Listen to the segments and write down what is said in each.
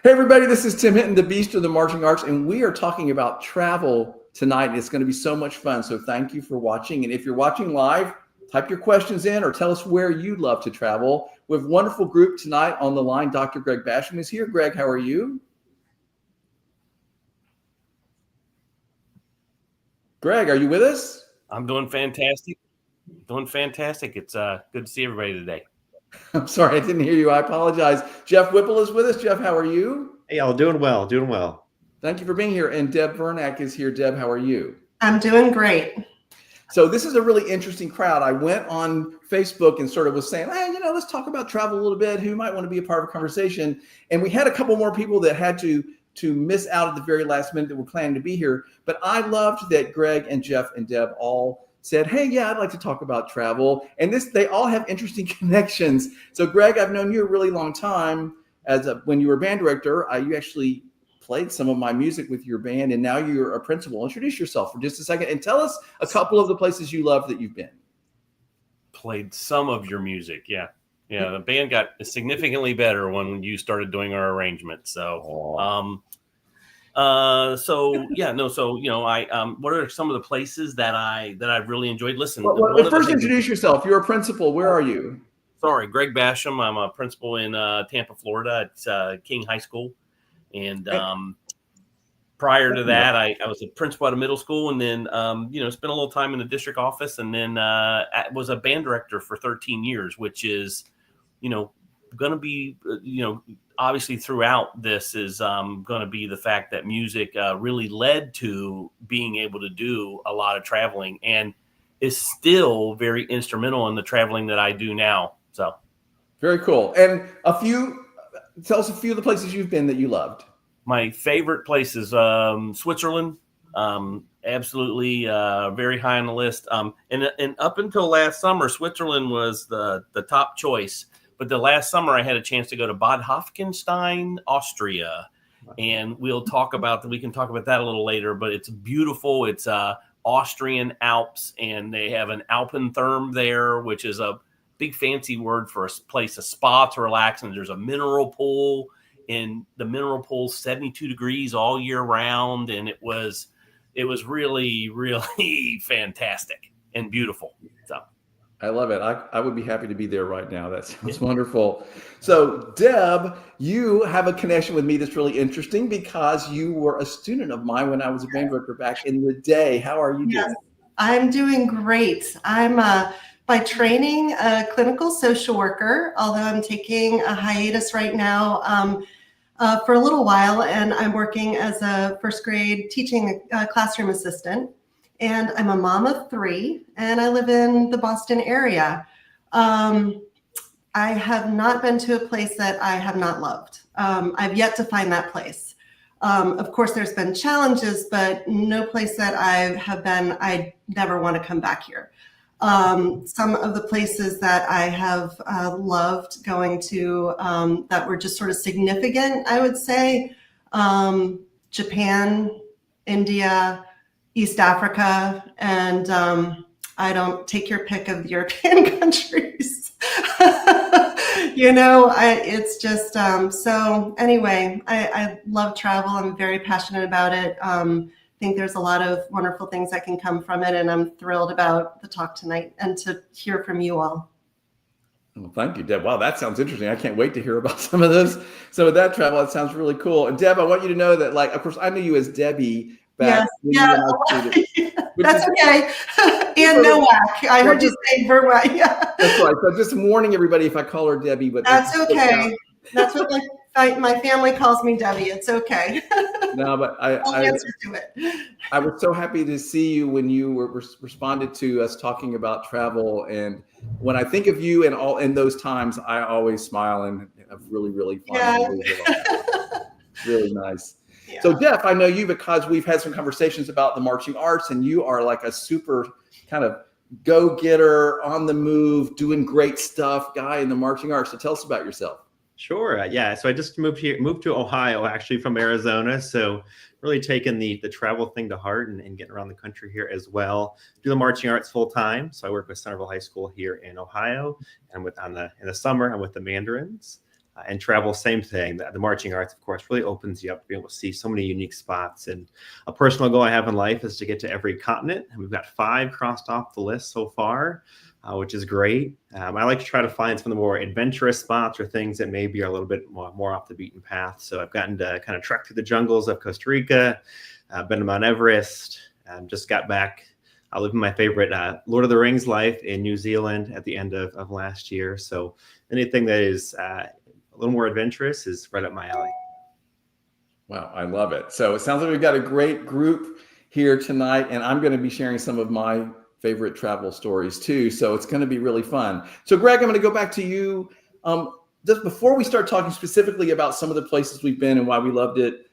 Hey, everybody, this is Tim Hinton, the Beast of the Marching Arts, and we are talking about travel tonight. It's going to be so much fun. So thank you for watching. And if you're watching live, type your questions in or tell us where you'd love to travel. We have a wonderful group tonight on the line. Dr. Greg Basham is here. Greg, how are you? Greg, are you with us? I'm doing fantastic. It's good to see everybody today. I'm sorry, I didn't hear you. I apologize. Jeff Whipple is with us. Jeff, how are you? Hey, y'all, doing well. Thank you for being here. And Deb Vernack is here. Deb, how are you? I'm doing great. So this is a really interesting crowd. I went on Facebook and sort of was saying, hey, let's talk about travel a little bit. Who might want to be a part of a conversation? And we had a couple more people that had to miss out at the very last minute that were planning to be here. But I loved that Greg and Jeff and Deb all said, hey, yeah, I'd like to talk about travel. And they all have interesting connections. So Greg, I've known you a really long time. When you were band director, you actually played some of my music with your band, and now you're a principal. Introduce yourself for just a second and tell us a couple of the places you love that you've been. Played some of your music. Yeah. The band got significantly better when you started doing our arrangements. So, what are some of the places that I really enjoyed? Listen, first introduce yourself. You're a principal. Where are you? Sorry, Greg Basham. I'm a principal in Tampa, Florida at King High School. And prior to that, I was a principal at a middle school, and then spent a little time in the district office, and then was a band director for 13 years, which is, going to be, obviously throughout this is going to be the fact that music really led to being able to do a lot of traveling, and is still very instrumental in the traveling that I do now. So very cool. And tell us a few of the places you've been that you loved. My favorite places, Switzerland, absolutely very high on the list. And up until last summer, Switzerland was the top choice. But the last summer, I had a chance to go to Bad Hofgenstein, Austria. And we can talk about that a little later. But it's beautiful. It's Austrian Alps, and they have an Alpentherm there, which is a big fancy word for a place, a spa to relax. And there's a mineral pool, and the mineral pool's 72 degrees all year round. And it was really, really fantastic and beautiful. So I love it. I would be happy to be there right now. That sounds wonderful. So Deb, you have a connection with me that's really interesting because you were a student of mine when I was a band director back in the day. How are you doing? I'm doing great. I'm by training a clinical social worker, although I'm taking a hiatus right now for a little while, and I'm working as a first grade teaching classroom assistant. And I'm a mom of 3, and I live in the Boston area. I have not been to a place that I have not loved. I've yet to find that place. Of course, there's been challenges, but no place that I have been, I never want to come back here. Some of the places that I have loved going to that were just sort of significant, I would say, Japan, India, East Africa, and I don't take your pick of the European countries. It's just, so anyway, I love travel. I'm very passionate about it. I think there's a lot of wonderful things that can come from it, and I'm thrilled about the talk tonight and to hear from you all. Well, thank you, Deb. Wow, that sounds interesting. I can't wait to hear about some of that travel. It sounds really cool. And Deb, I want you to know that, of course, I knew you as Debbie. Yes. That's okay. And Nowak. I heard you say Vermont. Yeah. That's right. So just warning everybody if I call her Debbie, but that's okay. That's what my family calls me, Debbie. It's okay. No, but I'll answer to it. I was so happy to see you when you responded to us talking about travel. And when I think of you and all in those times, I always smile and have really, really fun. Yeah. Really nice. Yeah. So Jeff, I know you because we've had some conversations about the marching arts, and you are like a super kind of go-getter, on the move, doing great stuff guy in the marching arts. So tell us about yourself. Sure. Yeah. So I just moved to Ohio, actually from Arizona. So really taking the travel thing to heart and getting around the country here as well. Do the marching arts full time. So I work with Centerville High School here in Ohio, and in the summer I'm with the Mandarins. And travel, same thing. The marching arts, of course, really opens you up to be able to see so many unique spots. And a personal goal I have in life is to get to every continent. And we've got 5 crossed off the list so far, which is great. I like to try to find some of the more adventurous spots or things that maybe are a little bit more off the beaten path. So I've gotten to kind of trek through the jungles of Costa Rica, been to Mount Everest, just got back. I live in my favorite Lord of the Rings life in New Zealand at the end of last year. So anything that is a little more adventurous is right up my alley. Wow, I love it. So it sounds like we've got a great group here tonight, and I'm going to be sharing some of my favorite travel stories too. So it's going to be really fun. So Greg, I'm going to go back to you. Just before we start talking specifically about some of the places we've been and why we loved it,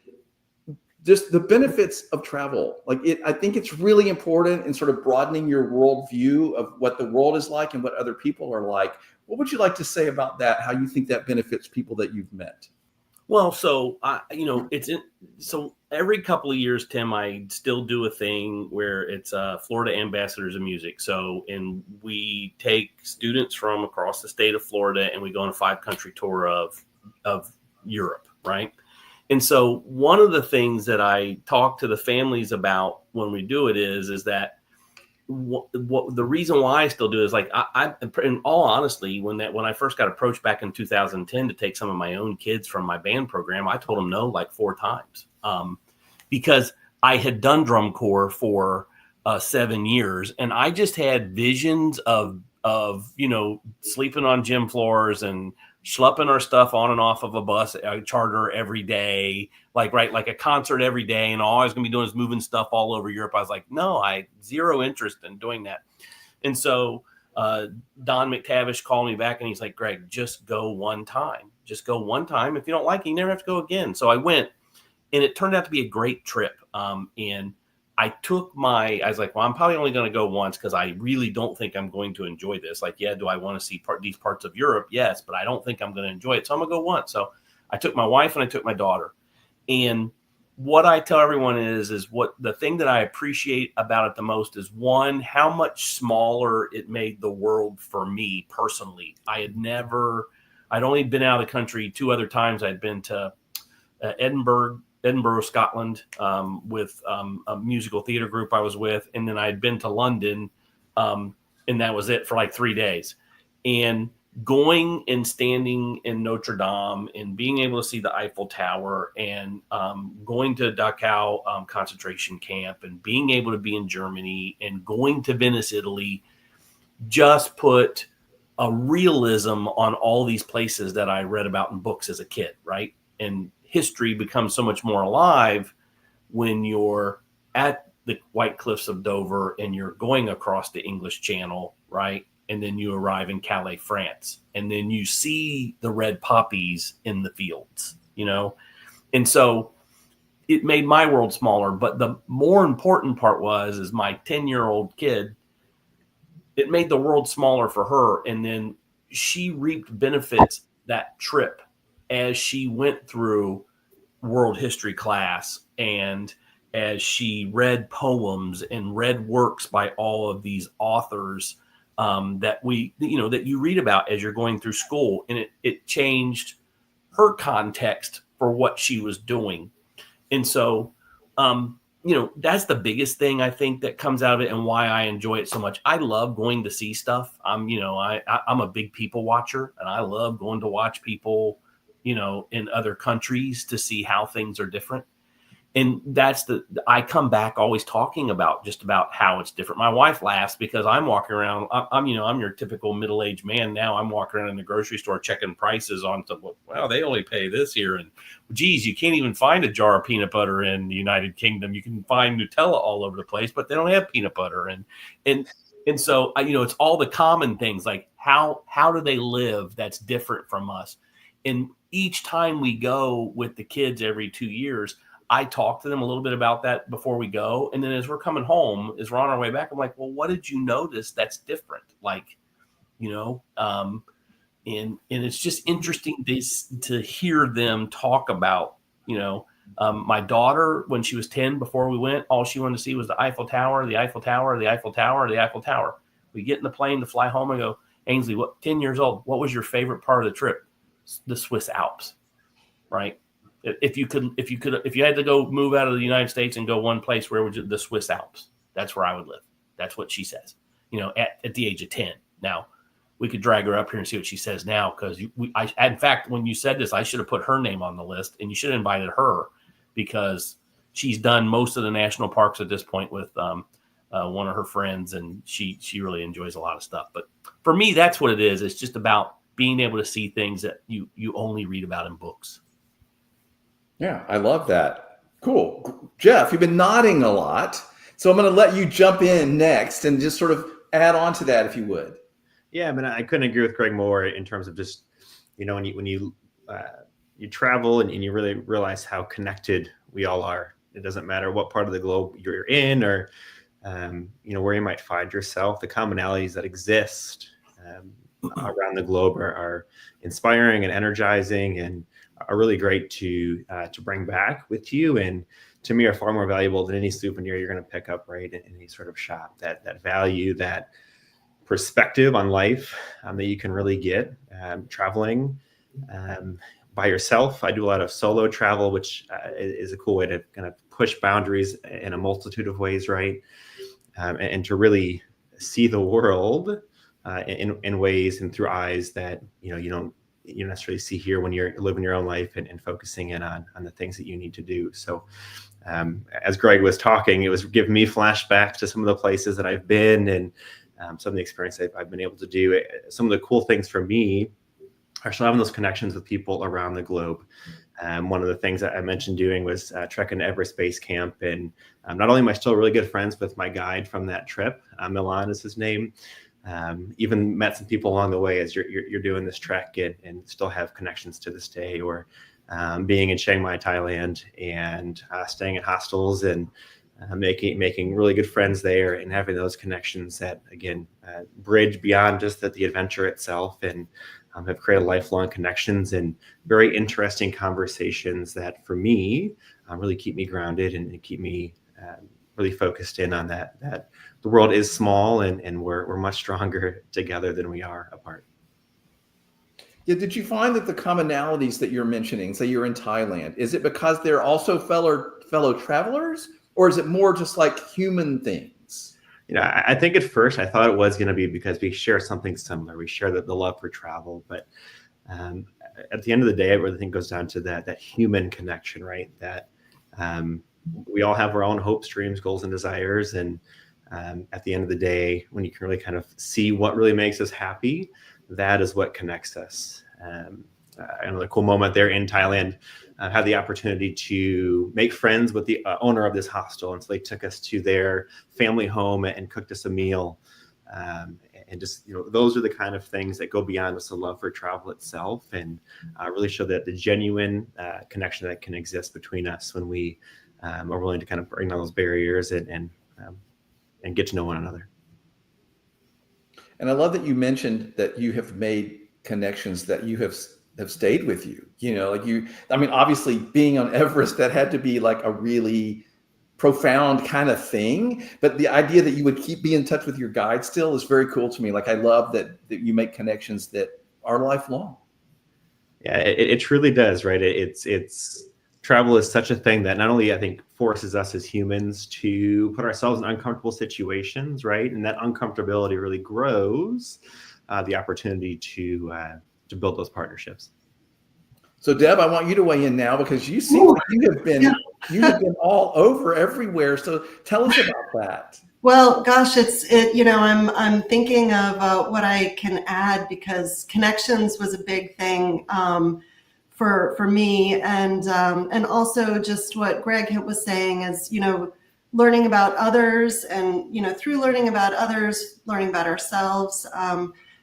just the benefits of travel. I think it's really important in sort of broadening your worldview of what the world is like and what other people are like. What would you like to say about that? How you think that benefits people that you've met? Well, so so every couple of years, Tim, I still do a thing where it's Florida Ambassadors of Music. So, and we take students from across the state of Florida and we go on a 5-country tour of Europe, right? And so one of the things that I talk to the families about when we do it is that what the reason why I still do is I in all honesty, when I first got approached back in 2010 to take some of my own kids from my band program, I told them no like 4 times because I had done drum corps for 7 years and I just had visions of sleeping on gym floors and schlepping our stuff on and off of a bus, a charter every day, like a concert every day. And all I was going to be doing is moving stuff all over Europe. I was like, no, I zero interest in doing that. And so Don McTavish called me back and he's like, Greg, just go one time. Just go one time. If you don't like it, you never have to go again. So I went and it turned out to be a great trip. And I was like, well, I'm probably only going to go once because I really don't think I'm going to enjoy this. Like, yeah, do I want to see these parts of Europe? Yes, but I don't think I'm going to enjoy it. So I'm going to go once. So I took my wife and I took my daughter. And what I tell everyone is what the thing that I appreciate about it the most is, one, how much smaller it made the world for me personally. I'd only been out of the country 2 other times. I'd been to Edinburgh, Scotland, with a musical theater group I was with. And then I'd been to London, and that was it for like 3 days. And going and standing in Notre Dame and being able to see the Eiffel Tower and going to Dachau concentration camp and being able to be in Germany and going to Venice, Italy, just put a realism on all these places that I read about in books as a kid, right? And history becomes so much more alive when you're at the White Cliffs of Dover and you're going across the English Channel, right? And then you arrive in Calais, France, and then you see the red poppies in the fields, And so it made my world smaller. But the more important part is my 10-year-old kid, it made the world smaller for her. And then she reaped benefits that trip as she went through world history class and as she read poems and read works by all of these authors that that you read about as you're going through school. And it changed her context for what she was doing. And so, that's the biggest thing I think that comes out of it and why I enjoy it so much. I love going to see stuff. I'm a big people watcher and I love going to watch people, in other countries to see how things are different. And I come back always talking about how it's different. My wife laughs because I'm walking around. I'm your typical middle-aged man now. I'm walking around in the grocery store checking prices on stuff. Wow, they only pay this here. And geez, you can't even find a jar of peanut butter in the United Kingdom. You can find Nutella all over the place, but they don't have peanut butter. And so it's all the common things like how do they live that's different from us. And each time we go with the kids every 2 years, I talk to them a little bit about that before we go. And then as we're coming home, as we're on our way back, I'm like, well, what did you notice that's different? And it's just interesting to hear them talk about, my daughter, when she was 10, before we went, all she wanted to see was the Eiffel Tower, the Eiffel Tower, the Eiffel Tower, the Eiffel Tower. We get in the plane to fly home and go, Ainsley, 10 years old, what was your favorite part of the trip? the Swiss Alps, right? If you had to go move out of the United States and go one place, where would you? The Swiss Alps. That's where I would live. That's what she says. At the age of 10. Now, we could drag her up here and see what she says now, because in fact, when you said this, I should have put her name on the list, and you should have invited her, because she's done most of the national parks at this point with one of her friends, and she really enjoys a lot of stuff. But for me, that's what it is. It's just about being able to see things that you only read about in books. Yeah, I love that. Cool. Jeff, you've been nodding a lot, so I'm going to let you jump in next and just sort of add on to that, if you would. Yeah, I mean, I couldn't agree with Greg more in terms of just, when you travel and you really realize how connected we all are. It doesn't matter what part of the globe you're in, or where you might find yourself. The commonalities that exist around the globe are inspiring and energizing, and are really great to bring back with you, and to me are far more valuable than any souvenir you're going to pick up right in any sort of shop. That value, that perspective on life that you can really get traveling by yourself. I do a lot of solo travel, which is a cool way to kind of push boundaries in a multitude of ways, right? And to really see the world in ways and through eyes that you don't necessarily see here when you're living your own life and focusing in on the things that you need to do. So as Greg was talking, it was giving me flashbacks to some of the places that I've been, and some of the experience I've been able to do. Some of the cool things for me are still having those connections with people around the globe. One of the things that I mentioned doing was trekking to Everest Base Camp. And not only am I still really good friends with my guide from that trip, Milan is his name, even met some people along the way as you're doing this trek, and still have connections to this day. Or being in Chiang Mai, Thailand, and staying in hostels and making really good friends there, and having those connections that, again, bridge beyond just the adventure itself, and have created lifelong connections and very interesting conversations that, for me, really keep me grounded and keep me really focused in on that the world is small, and we're much stronger together than we are apart. Yeah, did you find that the commonalities that you're mentioning, say you're in Thailand, is it because they're also fellow travelers, or is it more just like human things? I think at first I thought it was going to be because we share something similar. We share the love for travel, but at the end of the day, I really think it goes down to that human connection, right? That we all have our own hopes, dreams, goals, and desires, and at the end of the day, when you can really kind of see what really makes us happy, that is what connects us. Another cool moment there in Thailand, I had the opportunity to make friends with the owner of this hostel. And so they took us to their family home and cooked us a meal. And just, those are the kind of things that go beyond just the love for travel itself, and really show that the genuine connection that can exist between us when we are willing to kind of bring down those barriers and get to know one another. And I love that you mentioned that you have made connections that you have stayed with you. Obviously being on Everest, that had to be like a really profound kind of thing. But the idea that you would be in touch with your guide still is very cool to me. Like, I love that you make connections that are lifelong. Yeah, it truly does, right? It's travel is such a thing that not only, I think, forces us as humans to put ourselves in uncomfortable situations, right? And that uncomfortability really grows the opportunity to build those partnerships. So Deb, I want you to weigh in now, because you seem like you have been all over everywhere. So tell us about that. Well, gosh, I'm thinking of what I can add, because connections was a big thing for me, and also just what Greg was saying is, learning about others, and through learning about others, learning about ourselves.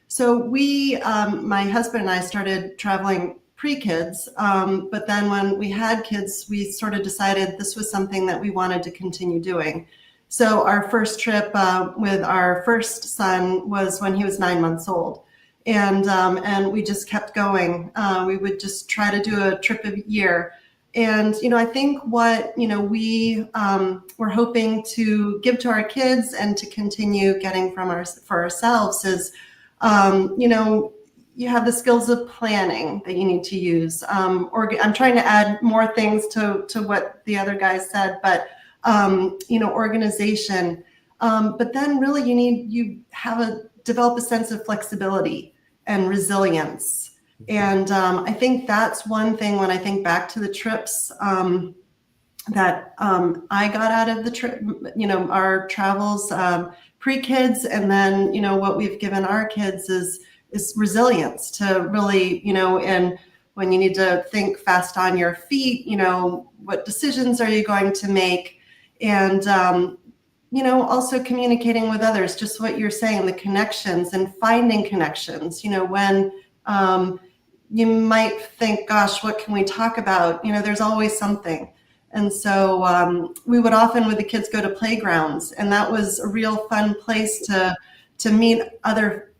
So we, my husband and I, started traveling pre-kids, but then when we had kids, we sort of decided this was something that we wanted to continue doing. So our first trip with our first son was when he was 9 months old, and we just kept going. We would just try to do a trip a year. And, I think what, we were hoping to give to our kids and to continue getting for ourselves is, you have the skills of planning that you need to use. Or I'm trying to add more things to what the other guys said, but organization. But then really you develop a sense of flexibility and resilience. And I think that's one thing when I think back to the trips that I got out of the trip, our travels pre-kids, and then, what we've given our kids is resilience to really, and when you need to think fast on your feet, what decisions are you going to make? And, also communicating with others, just what you're saying, the connections and finding connections, when you might think, gosh, what can we talk about? There's always something. And so we would often with the kids go to playgrounds, and that was a real fun place to meet other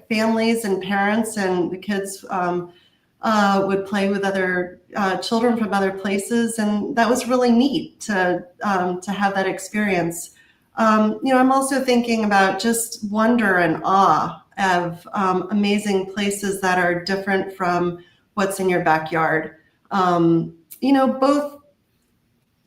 families and parents, and the kids would play with other children from other places, and that was really neat to have that experience. I'm also thinking about just wonder and awe of amazing places that are different from what's in your backyard. Both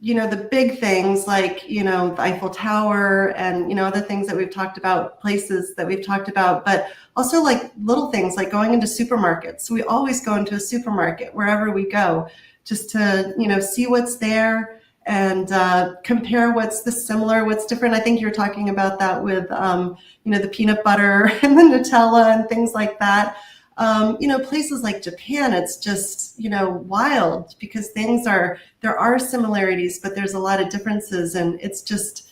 the big things like, the Eiffel Tower and, other things that we've talked about, places that we've talked about, but also like little things like going into supermarkets. We always go into a supermarket wherever we go, just to, see what's there and compare what's the similar, what's different. I think you're talking about that with, the peanut butter and the Nutella and things like that. Places like Japan, it's just, wild because there are similarities, but there's a lot of differences. And it's just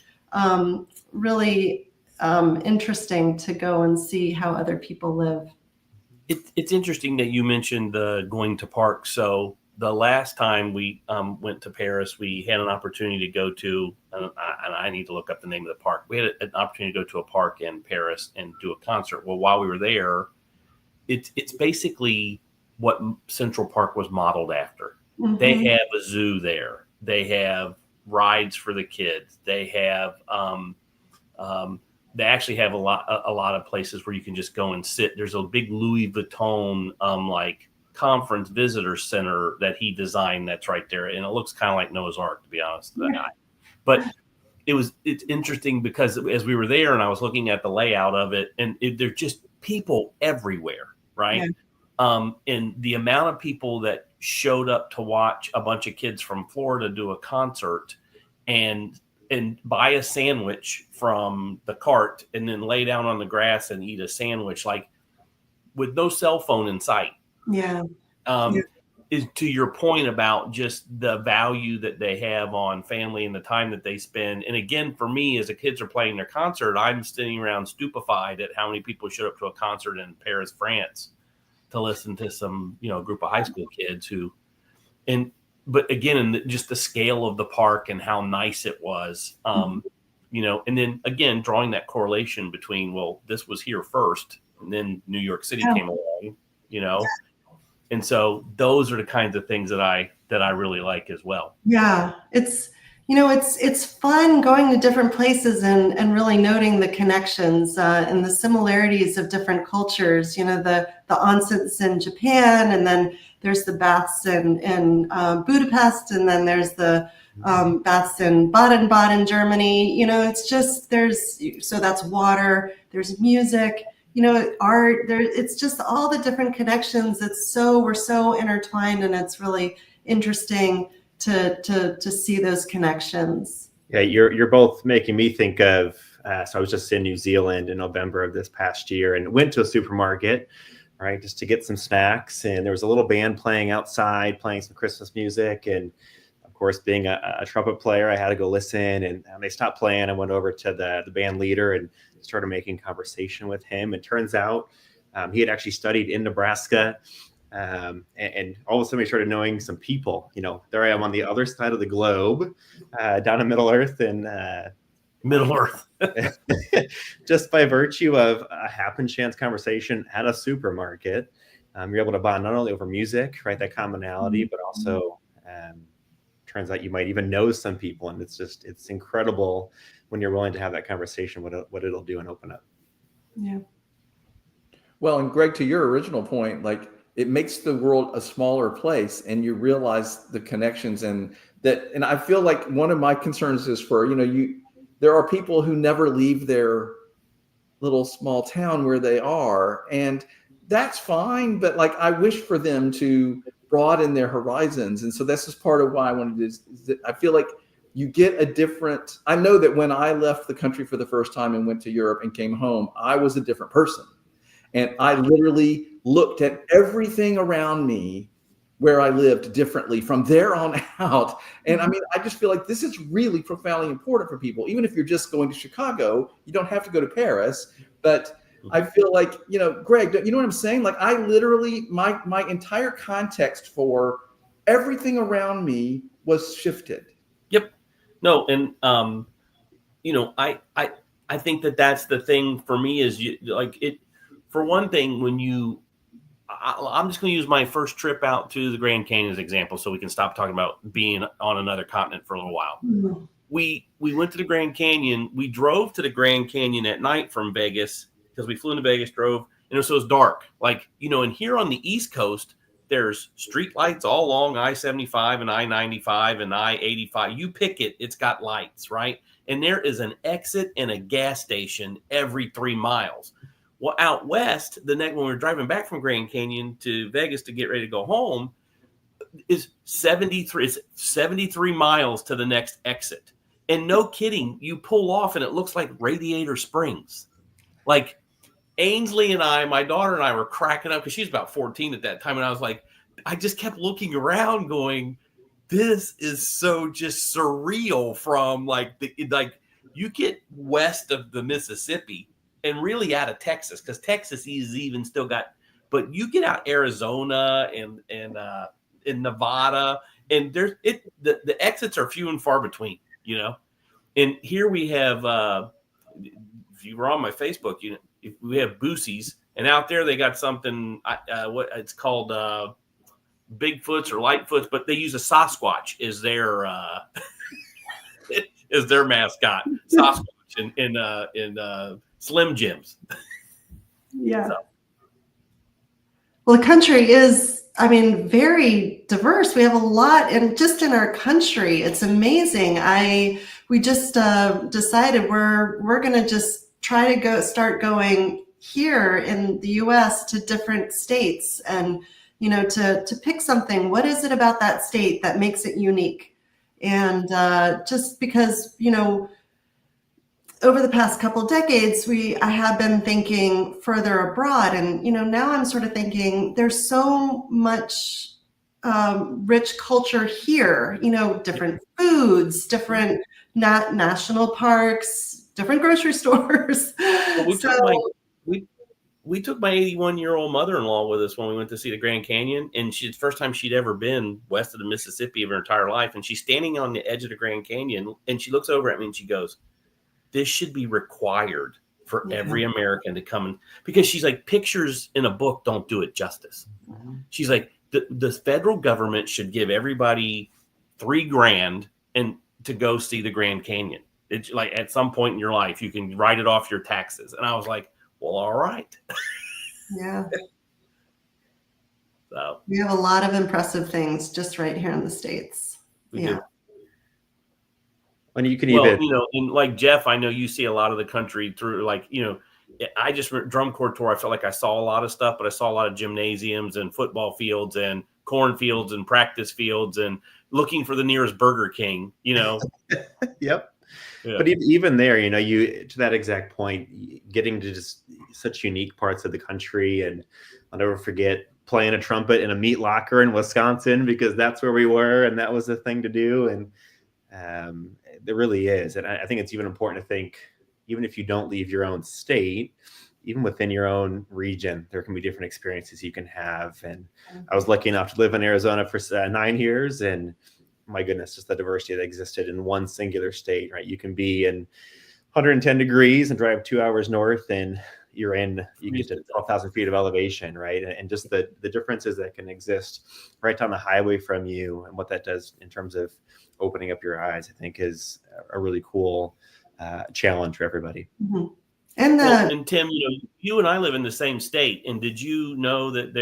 really interesting to go and see how other people live. It's interesting that you mentioned the going to parks. So the last time we went to Paris, we had an opportunity to go to, and I need to look up the name of the park. We had an opportunity to go to a park in Paris and do a concert. Well, while we were there, it's basically what Central Park was modeled after. Mm-hmm. They have a zoo there. They have rides for the kids. They have they actually have a lot of places where you can just go and sit. There's a big Louis Vuitton like conference visitor center that he designed that's right there, and it looks kind of like Noah's Ark, to be honest. Yeah. But it's interesting because as we were there and I was looking at the layout of it, and there's just people everywhere. Right. Yeah. And the amount of people that showed up to watch a bunch of kids from Florida do a concert and buy a sandwich from the cart and then lay down on the grass and eat a sandwich, like with no cell phone in sight. Yeah. Is to your point about just the value that they have on family and the time that they spend. And again, for me, as the kids are playing their concert, I'm sitting around stupefied at how many people showed up to a concert in Paris, France to listen to some, group of high school kids but again, just the scale of the park and how nice it was, and then again, drawing that correlation between, well, this was here first and then New York City came along, And so those are the kinds of things that I really like as well. Yeah, it's fun going to different places and really noting the connections and the similarities of different cultures. The onsens in Japan, and then there's the baths in Budapest, and then there's the baths in Baden-Baden, Germany. It's just so that's water. There's music. Art, it's just all the different connections. We're so intertwined, and it's really interesting to see those connections. Yeah, you're both making me think of, so I was just in New Zealand in November of this past year and went to a supermarket, right, just to get some snacks. And there was a little band playing outside, playing some Christmas music. And of course, being a trumpet player, I had to go listen, and they stopped playing. I went over to the band leader and started making conversation with him. And turns out he had actually studied in Nebraska. And all of a sudden we started knowing some people. There I am on the other side of the globe, down in Middle Earth, and Middle Earth. Just by virtue of a happen chance conversation at a supermarket, you're able to bond not only over music, right, that commonality, but also turns out you might even know some people, and it's incredible when you're willing to have that conversation, what it'll do and open up. Yeah. Well, and Greg, to your original point, like it makes the world a smaller place, and you realize the connections and that. And I feel like one of my concerns is for, there are people who never leave their little small town where they are, and that's fine. But like, I wish for them to broaden their horizons. And so this is part of why I wanted to, is that I feel like you get a different, I know that when I left the country for the first time and went to Europe and came home, I was a different person. And I literally looked at everything around me where I lived differently from there on out. And I mean, I just feel like this is really profoundly important for people. Even if you're just going to Chicago, you don't have to go to Paris. But I feel like, Greg, you know what I'm saying? Like I literally, my entire context for everything around me was shifted. Yep. No. And, I think that's the thing for me is for one thing, I'm just going to use my first trip out to the Grand Canyon as an example so we can stop talking about being on another continent for a little while. Mm-hmm. We went to the Grand Canyon. We drove to the Grand Canyon at night from Vegas because we flew into Vegas, drove, and so it was dark. Like, and here on the East Coast, there's street lights all along I-75 and I-95 and I-85. You pick it, it's got lights, right? And there is an exit and a gas station every 3 miles. Well, out west, when we were driving back from Grand Canyon to Vegas to get ready to go home, is 73 miles to the next exit. And no kidding, you pull off and it looks like Radiator Springs. Like Ainsley and my daughter and I were cracking up because she's about 14 at that time. And I was like, I just kept looking around going, this is so just surreal from like you get west of the Mississippi and really out of Texas, because Texas is even still got, but you get out Arizona and Nevada, and the exits are few and far between, And here we have, if you were on my Facebook, we have Boosie's, and out there they got something, what it's called, Bigfoots or Lightfoots, but they use a Sasquatch as their is their mascot. Sasquatch in Slim Jims. Yeah. So. Well, the country is, very diverse. We have a lot, and just in our country, it's amazing. We just decided we're going to just try to start going here in the U.S. to different states, and to pick something. What is it about that state that makes it unique? And just because over the past couple of decades, I have been thinking further abroad, and now I'm sort of thinking there's so much rich culture here. Different foods, different national parks, different grocery stores. Well, we took my 81-year-old mother-in-law with us when we went to see the Grand Canyon, and it's the first time she'd ever been west of the Mississippi of her entire life. And she's standing on the edge of the Grand Canyon, and she looks over at me and she goes, this should be required for every American to come in, because she's like, pictures in a book don't do it justice. Mm-hmm. She's like, the federal government should give everybody $3,000 and to go see the Grand Canyon. It's like at some point in your life, you can write it off your taxes. And I was like, well, all right. Yeah. So we have a lot of impressive things just right here in the States. We do. And you can and like Jeff, I know you see a lot of the country through, I just drum corps tour. I felt like I saw a lot of stuff, but I saw a lot of gymnasiums and football fields and cornfields and practice fields and looking for the nearest Burger King, Yep. Yeah. But even there, you to that exact point, getting to just such unique parts of the country. And I'll never forget playing a trumpet in a meat locker in Wisconsin, because that's where we were and that was the thing to do. And there really is. And I think it's even important to think, even if you don't leave your own state, even within your own region, there can be different experiences you can have. And I was lucky enough to live in Arizona for 9 years, and my goodness, just the diversity that existed in one singular state, right? You can be in 110 degrees and drive 2 hours north, and you get to 12,000 feet of elevation, right? And just the differences that can exist right down the highway from you, and what that does in terms of opening up your eyes, I think is a really cool challenge for everybody. Mm-hmm. And Well, and Tim, you and I live in the same state. And did you know that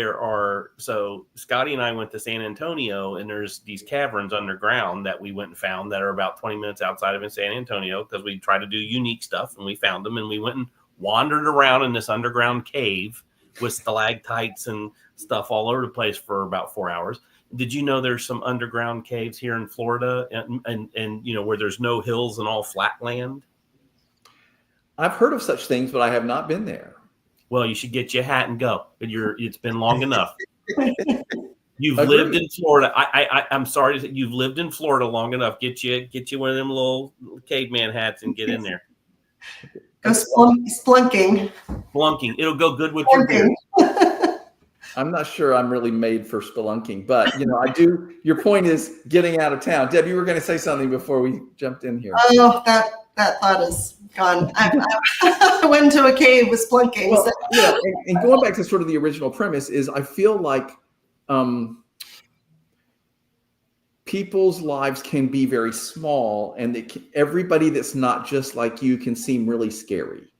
so Scotty and I went to San Antonio, and there's these caverns underground that we went and found that are about 20 minutes outside of San Antonio, because we try to do unique stuff, and we found them, and we went and wandered around in this underground cave with stalactites and stuff all over the place for about 4 hours. Did you know there's some underground caves here in Florida and where there's no hills and all flat land? I've heard of such things, but I have not been there. Well, you should get your hat and go. It's been long enough. You've Agreed. lived in Florida. I'm sorry that you've lived in Florida long enough. Get you one of them little caveman hats and get in there. Go splunking. Splunking. It'll go good with your beard. I'm not sure I'm really made for spelunking, but I do. Your point is getting out of town. Deb, you were going to say something before we jumped in here. Oh, that thought is gone. I went into a cave with splunking. Well, and going back to sort of the original premise is, I feel like people's lives can be very small, and everybody that's not just like you can seem really scary.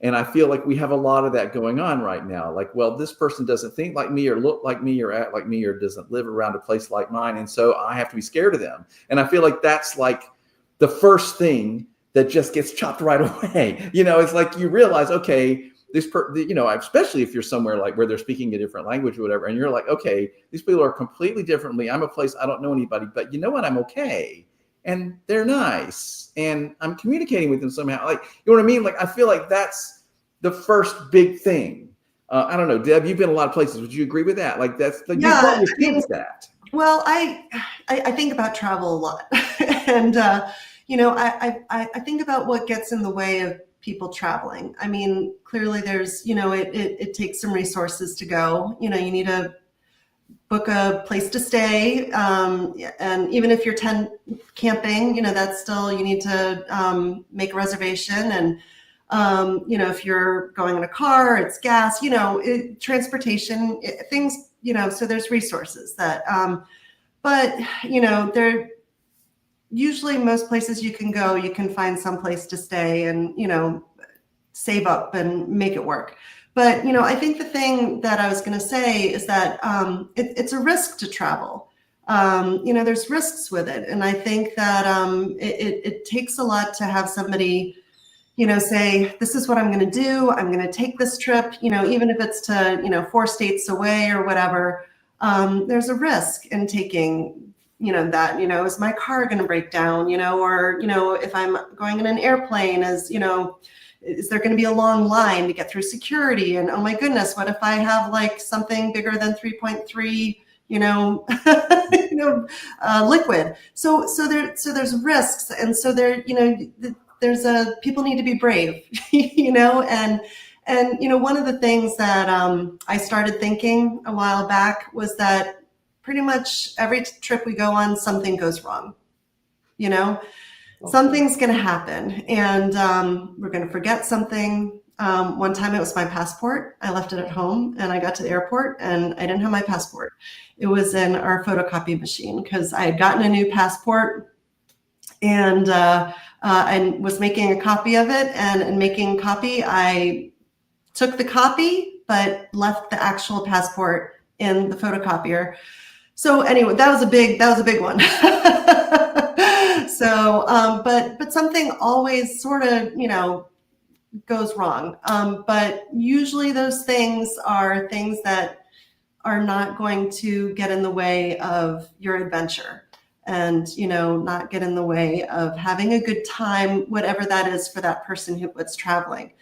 And I feel like we have a lot of that going on right now. Like, well, this person doesn't think like me or look like me or act like me or doesn't live around a place like mine. And so I have to be scared of them. And I feel like that's like the first thing that just gets chopped right away. It's like you realize, okay, especially if you're somewhere like where they're speaking a different language or whatever, and you're like, okay, these people are completely differently. I'm a place I don't know anybody, but you know what? I'm okay. And they're nice, and I'm communicating with them somehow. Like, you know what I mean? Like, I feel like that's the first big thing. I don't know, Deb, you've been a lot of places. Would you agree with that? Like, that's like, you tell your kids that. Well, I think about travel a lot, and I think about what gets in the way of people traveling. I mean, clearly there's, it takes some resources to go. You need to book a place to stay. And even if you're camping, that's still, you need to make a reservation. And, if you're going in a car, it's gas, transportation, things, so there's resources that, but, there usually most places you can go, you can find some place to stay and, save up and make it work. But, I think the thing that I was going to say is that it's a risk to travel. There's risks with it. And I think that it takes a lot to have somebody, say, this is what I'm going to do. I'm going to take this trip, even if it's to, 4 states away or whatever. There's a risk in taking, that, is my car going to break down, or, if I'm going in an airplane, is there going to be a long line to get through security? And oh my goodness, what if I have like something bigger than 3.3, liquid? So there's risks. And so people need to be brave, and one of the things that I started thinking a while back was that pretty much every trip we go on, something goes wrong, something's going to happen, and we're going to forget something. One time it was my passport. I left it at home, and I got to the airport and I didn't have my passport. It was in our photocopy machine because I had gotten a new passport, and I was making a copy of it. And in making a copy, I took the copy, but left the actual passport in the photocopier. So anyway, that was a big one. So, but something always sort of, goes wrong. But usually those things are things that are not going to get in the way of your adventure and, not get in the way of having a good time, whatever that is for that person who's traveling.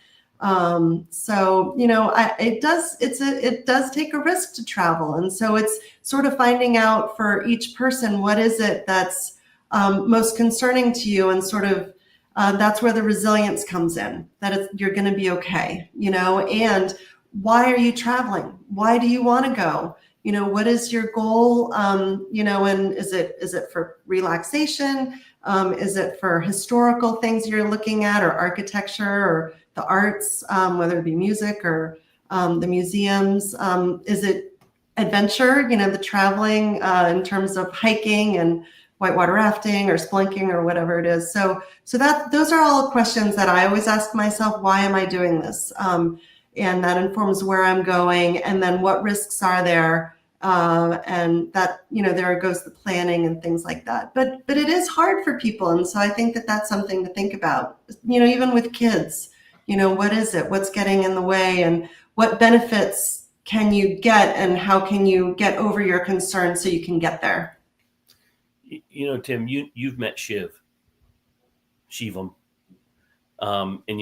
So, it does take a risk to travel. And so it's sort of finding out for each person, what is it that's most concerning to you, and sort of that's where the resilience comes in, that you're going to be okay, and why are you traveling? Why do you want to go? What is your goal? And is it for relaxation? Is it for historical things you're looking at, or architecture, or the arts, whether it be music or the museums? Is it adventure, the traveling in terms of hiking and whitewater rafting or spelunking or whatever it is. So those are all questions that I always ask myself, why am I doing this? And that informs where I'm going, and then what risks are there. And that, there goes the planning and things like that. But it is hard for people. And so I think that that's something to think about, even with kids, what is it? What's getting in the way, and what benefits can you get, and how can you get over your concerns so you can get there? Tim, you've met Shivam. And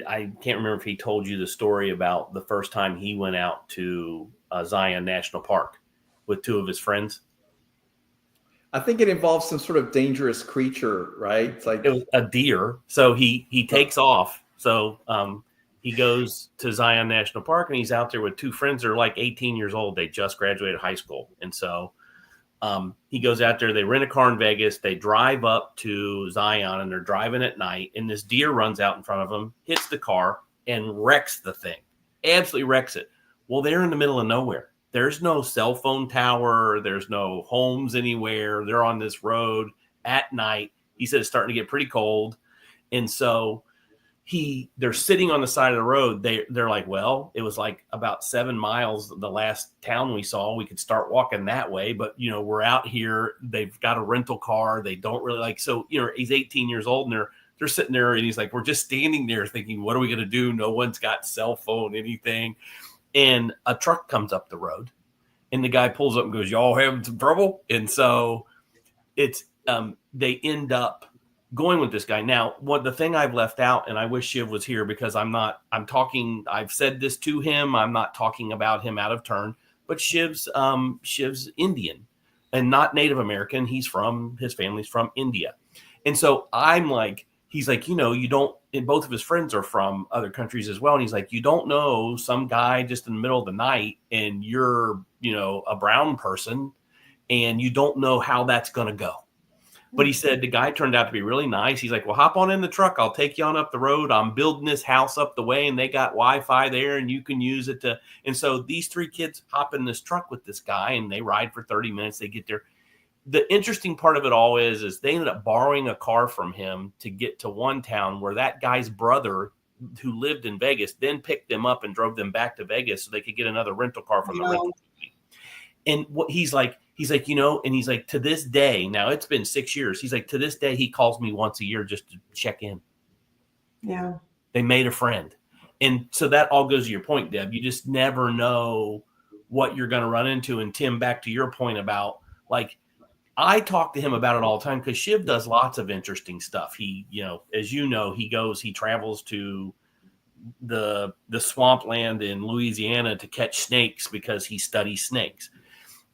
I can't remember if he told you the story about the first time he went out to Zion National Park with two of his friends. I think it involves some sort of dangerous creature, right? It's like it was a deer. So he takes off. So he goes to Zion National Park, and he's out there with two friends that are like 18 years old. They just graduated high school. And so he goes out there, they rent a car in Vegas, they drive up to Zion, and they're driving at night, and this deer runs out in front of them, hits the car, and wrecks the thing. Absolutely wrecks it. Well, they're in the middle of nowhere. There's no cell phone tower. There's no homes anywhere. They're on this road at night. He said it's starting to get pretty cold. And so they're sitting on the side of the road. They're like, well, it was like about 7 miles, the last town we saw. We could start walking that way, but we're out here. They've got a rental car. They don't really so he's 18 years old, and they're sitting there, and he's like, we're just standing there thinking, what are we going to do? No one's got cell phone, anything. And a truck comes up the road, and the guy pulls up and goes, y'all having some trouble? And so it's they end up going with this guy. Now, the thing I've left out, and I wish Shiv was here, because I've said this to him. I'm not talking about him out of turn, but Shiv's Indian and not Native American. His family's from India. And so I'm like, he's like, you don't, and both of his friends are from other countries as well. And he's like, you don't know some guy just in the middle of the night, and you're, a brown person, and you don't know how that's going to go. But he said the guy turned out to be really nice. He's like, well, hop on in the truck. I'll take you on up the road. I'm building this house up the way, and they got Wi-Fi there, and you can use it to. And so these three kids hop in this truck with this guy, and they ride for 30 minutes. They get there. The interesting part of it all is they ended up borrowing a car from him to get to one town where that guy's brother, who lived in Vegas, then picked them up and drove them back to Vegas so they could get another rental car from the rental company. And what he's like, and he's like, to this day, now it's been 6 years. He's like, to this day, he calls me once a year just to check in. Yeah. They made a friend. And so that all goes to your point, Deb. You just never know what you're going to run into. And Tim, back to your point about, like, I talk to him about it all the time, because Shiv does lots of interesting stuff. He, as he travels to the swampland in Louisiana to catch snakes because he studies snakes.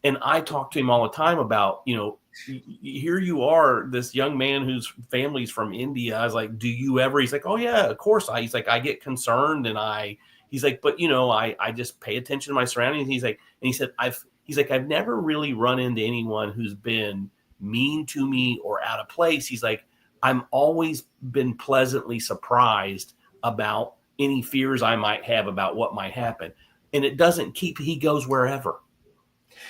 And I talk to him all the time about, here you are, this young man whose family's from India. I was like, do you ever? He's like, oh yeah, of course. He's like, I get concerned, and he's like, but I just pay attention to my surroundings. He's like, and he said, I've never really run into anyone who's been mean to me or out of place. He's like, I'm always been pleasantly surprised about any fears I might have about what might happen. And it doesn't he goes wherever.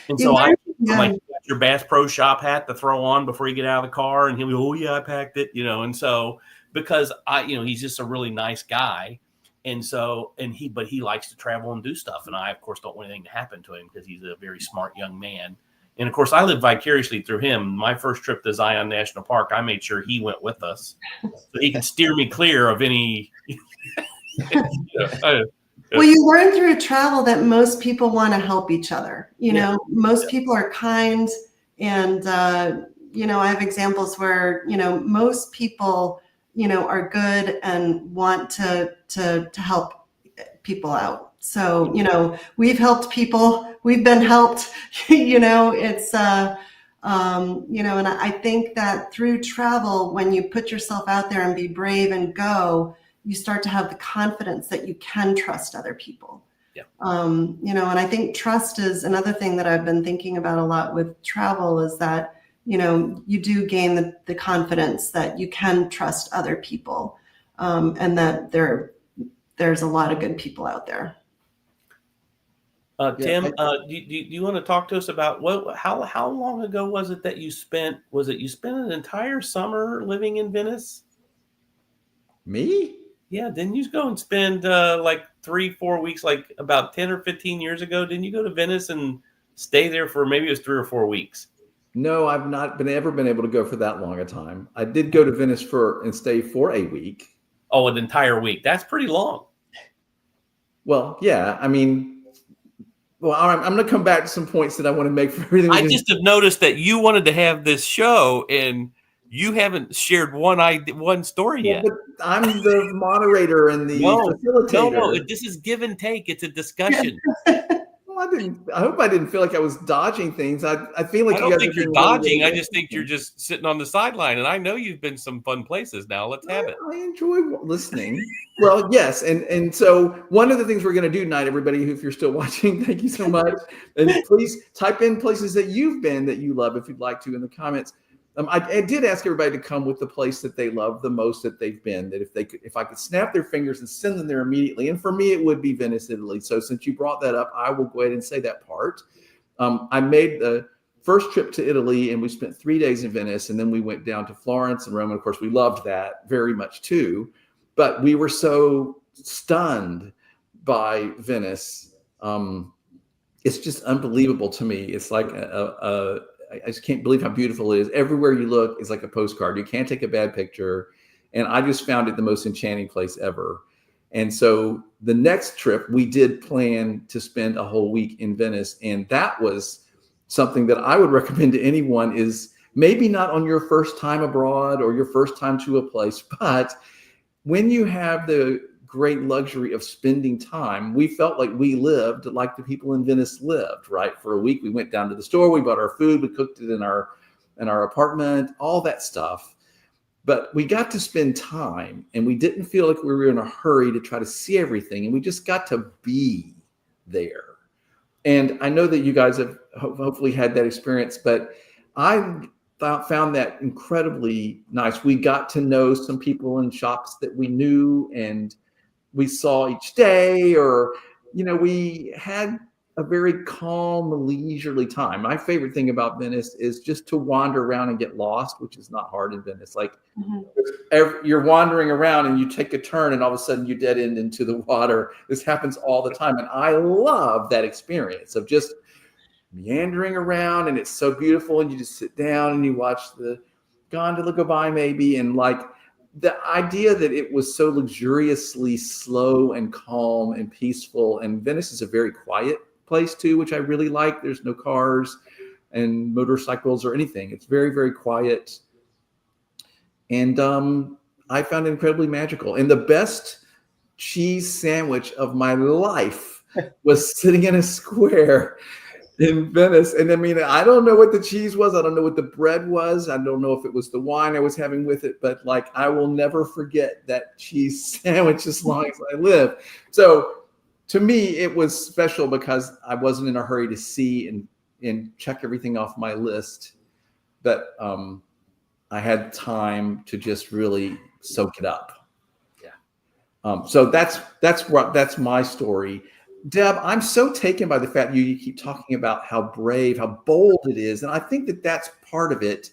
And so I'm like, you got your Bass Pro Shop hat to throw on before you get out of the car. And he'll be, oh yeah, I packed it, and so, because he's just a really nice guy. And so, but he likes to travel and do stuff. And I, of course, don't want anything to happen to him, because he's a very smart young man. And of course, I live vicariously through him. My first trip to Zion National Park, I made sure he went with us so he could steer me clear of any. Well, you learn through travel that most people want to help each other. Most people are kind, and I have examples where most people are good and want to help people out. So we've helped people, we've been helped. It's and I think that through travel, when you put yourself out there and be brave and go, you start to have the confidence that you can trust other people. Yeah. And I think trust is another thing that I've been thinking about a lot with travel, is that, you do gain the confidence that you can trust other people, and that there's a lot of good people out there. Tim, do you want to talk to us about how long ago was it that you spent an entire summer living in Venice? Me? Yeah, didn't you go and spend like 3-4 weeks, like about 10 or 15 years ago? Didn't you go to Venice and stay there for maybe it was 3 or 4 weeks? No, I've not ever been able to go for that long a time. I did go to Venice and stay for a week. Oh, an entire week. That's pretty long. Well, yeah. I mean, well, I'm going to come back to some points that I want to make for everything. I just have noticed that you wanted to have this show and you haven't shared one story yet. But I'm the moderator and the facilitator. No, this is give and take. It's a discussion. Well, I hope I didn't feel like I was dodging things. I feel like I don't think you're dodging. I just think you're just sitting on the sideline. And I know you've been some fun places now. Let's have it. I enjoy listening. Well, yes. And so one of the things we're going to do tonight, everybody, if you're still watching, thank you so much. And please type in places that you've been that you love if you'd like to in the comments. I did ask everybody to come with the place that they love the most that they've been, that if I could snap their fingers and send them there immediately. And for me, it would be Venice, Italy. So since you brought that up, I will go ahead and say that part. I made the first trip to Italy and we spent 3 days in Venice. And then we went down to Florence and Rome. And of course, we loved that very much too. But we were so stunned by Venice. It's just unbelievable to me. It's like I just can't believe how beautiful it is. Everywhere you look is like a postcard. You can't take a bad picture. And I just found it the most enchanting place ever. And so the next trip, we did plan to spend a whole week in Venice. And that was something that I would recommend to anyone, is maybe not on your first time abroad or your first time to a place, but when you have the great luxury of spending time, we felt like we lived like the people in Venice lived, right? For a week, we went down to the store, we bought our food, we cooked it in our apartment, all that stuff. But we got to spend time and we didn't feel like we were in a hurry to try to see everything. And we just got to be there. And I know that you guys have hopefully had that experience, but I found that incredibly nice. We got to know some people in shops that we knew and we saw each day, or, we had a very calm, leisurely time. My favorite thing about Venice is just to wander around and get lost, which is not hard in Venice. Like you're wandering around and you take a turn and all of a sudden you dead end into the water. This happens all the time. And I love that experience of just meandering around, and it's so beautiful. And you just sit down and you watch the gondola go by maybe. And like, the idea that it was so luxuriously slow and calm and peaceful. And Venice is a very quiet place too, which I really like. There's no cars and motorcycles or anything. It's very, very quiet. And I found it incredibly magical. And the best cheese sandwich of my life was sitting in a square in Venice. And I mean, I don't know what the cheese was. I don't know what the bread was. I don't know if it was the wine I was having with it, but like, I will never forget that cheese sandwich as long as I live. So to me, it was special because I wasn't in a hurry to see and check everything off my list. But I had time to just really soak it up. Yeah. So that's my story. Deb, I'm so taken by the fact you keep talking about how brave, how bold it is. And I think that that's part of it,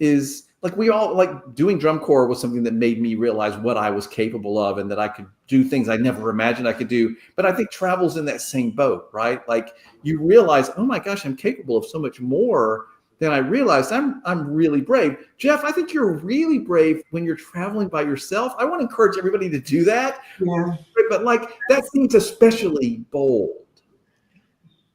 is like we all like doing drum corps was something that made me realize what I was capable of and that I could do things I never imagined I could do. But I think travel's in that same boat, right? Like you realize, oh my gosh, I'm capable of so much more than I realized. I'm really brave. Jeff, I think you're really brave when you're traveling by yourself. I want to encourage everybody to do that. Yeah. But like that seems especially bold.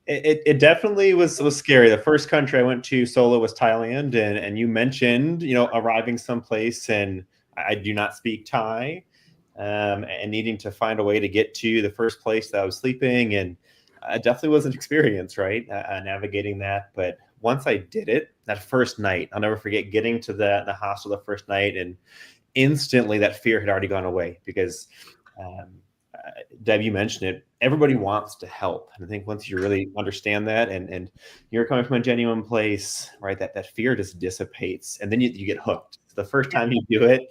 It definitely was scary. The first country I went to solo was Thailand, and you mentioned, arriving someplace and I do not speak Thai, and needing to find a way to get to the first place that I was sleeping, and it definitely was an experience, right? Navigating that, but once I did it, that first night, I'll never forget getting to the hostel the first night, and instantly that fear had already gone away because, Deb, you mentioned it, everybody wants to help. And I think once you really understand that and you're coming from a genuine place, right, that fear just dissipates, and then you get hooked. The first time you do it,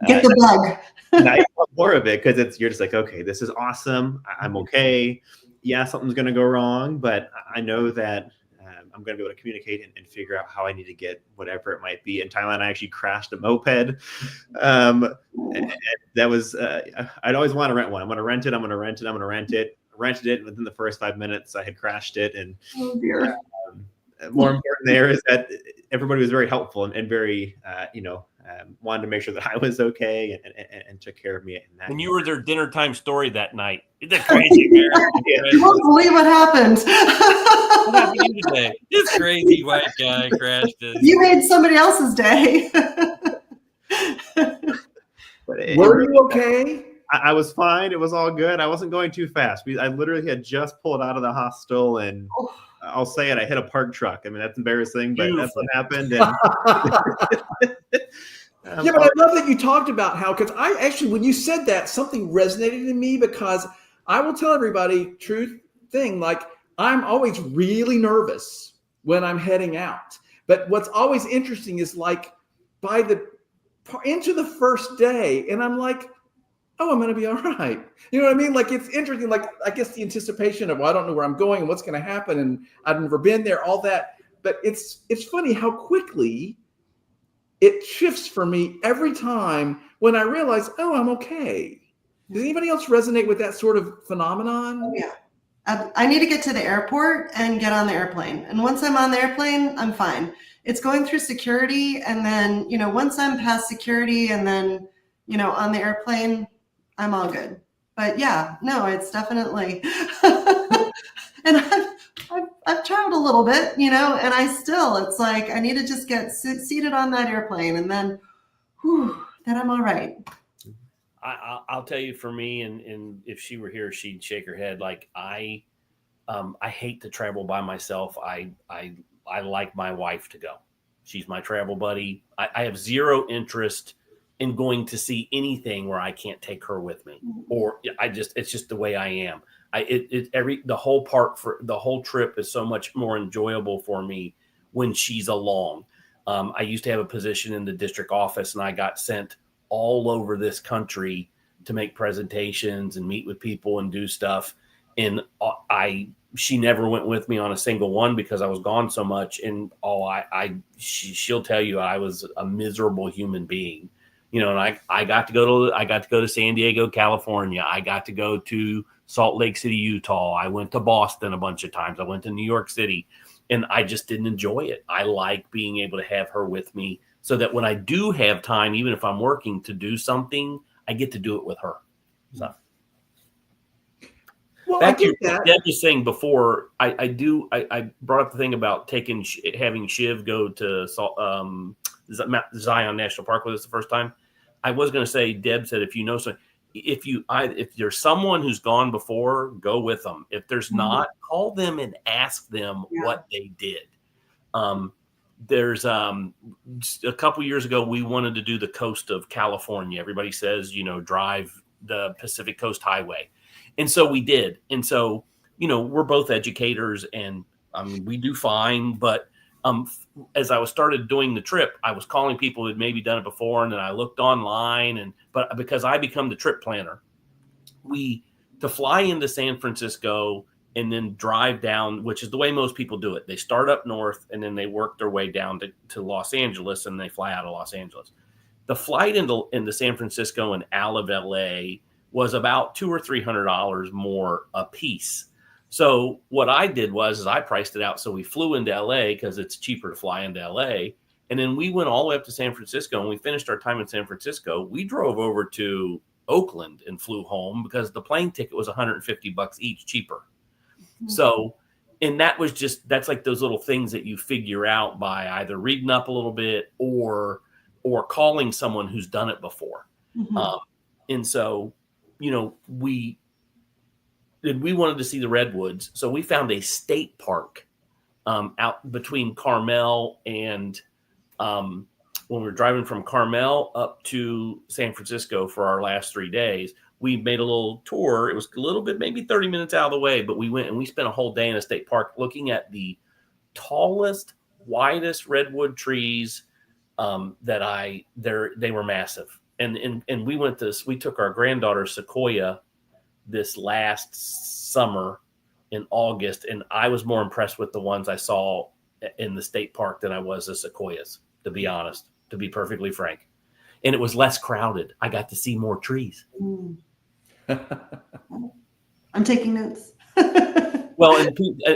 Get the bug. now you want more of it because you're just like, okay, this is awesome. I'm okay. yeah, something's going to go wrong, but I know that I'm going to be able to communicate and figure out how I need to get whatever it might be. In Thailand, I actually crashed a moped. And that was, I'd always want to rent one. I'm going to rent it. I'm going to rent it. I'm going to rent it. Rented it. Within the first 5 minutes, I had crashed it. And Oh dear. More important there is that everybody was very helpful and very, wanted to make sure that I was okay and took care of me. And you were their dinner time story that night. Isn't that crazy, man? You won't believe what happened. What happened to you today? This crazy white guy crashed it. You made somebody else's day. Were you okay? I was fine. It was all good. I wasn't going too fast. I literally had just pulled out of the hostel, and I'll say it, I hit a parked truck. I mean, that's embarrassing, but that's what happened. And yeah, but I love that you talked about how, because I actually, when you said that, something resonated in me, because I will tell everybody, truth thing, like I'm always really nervous when I'm heading out. But what's always interesting is like into the first day, and I'm like, oh, I'm going to be all right. You know what I mean? Like, it's interesting. Like, I guess the anticipation of, well, I don't know where I'm going and what's going to happen, and I've never been there, all that. But it's funny how quickly it shifts for me every time when I realize, oh, I'm okay. Does anybody else resonate with that sort of phenomenon? Oh, yeah. I need to get to the airport and get on the airplane. And once I'm on the airplane, I'm fine. It's going through security. And then, once I'm past security and then, on the airplane, I'm all good. But yeah, no, it's definitely, and I've traveled a little bit, and it's like, I need to just get seated on that airplane, and then, then I'm all right. I'll tell you, for me, and if she were here, she'd shake her head. Like I hate to travel by myself. I like my wife to go. She's my travel buddy. I have zero interest in going to see anything where I can't take her with me, or it's just the way I am. The whole trip is so much more enjoyable for me when she's along. I used to have a position in the district office, and I got sent all over this country to make presentations and meet with people and do stuff. And she never went with me on a single one because I was gone so much. And she'll tell you I was a miserable human being. And I got to go to San Diego, California. I got to go to Salt Lake City, Utah. I went to Boston a bunch of times. I went to New York City, and I just didn't enjoy it. I like being able to have her with me so that when I do have time, even if I'm working to do something, I get to do it with her. So. Well, Back I to get that. Deb was saying before, I brought up the thing about having Shiv go to Zion National Park with us the first time. I was going to say, Deb said, if there's someone who's gone before, go with them. If there's not, call them and ask them what they did. There's a couple years ago, we wanted to do the coast of California. Everybody says, drive the Pacific Coast Highway. And so we did. And so, we're both educators, and we do fine. But as I started doing the trip, I was calling people who had maybe done it before, and then I looked online. But because I become the trip planner, to fly into San Francisco and then drive down, which is the way most people do it. They start up north, and then they work their way down to Los Angeles, and they fly out of Los Angeles. The flight into San Francisco and out of LA was about $200 or $300 more a piece. So what I did was I priced it out. So we flew into LA because it's cheaper to fly into LA. And then we went all the way up to San Francisco, and we finished our time in San Francisco. We drove over to Oakland and flew home because the plane ticket was $150 each cheaper. Mm-hmm. So, and that's like those little things that you figure out by either reading up a little bit or calling someone who's done it before. Mm-hmm. And so, we wanted to see the redwoods. So we found a state park out between Carmel and when we were driving from Carmel up to San Francisco for our last 3 days, we made a little tour. It was a little bit, maybe 30 minutes out of the way, but we went and we spent a whole day in a state park looking at the tallest, widest redwood trees they were massive. And we took our granddaughter Sequoia this last summer in August, and I was more impressed with the ones I saw in the state park than I was the sequoias, to be honest, to be perfectly frank. And it was less crowded. I got to see more trees. I'm taking notes. Well, and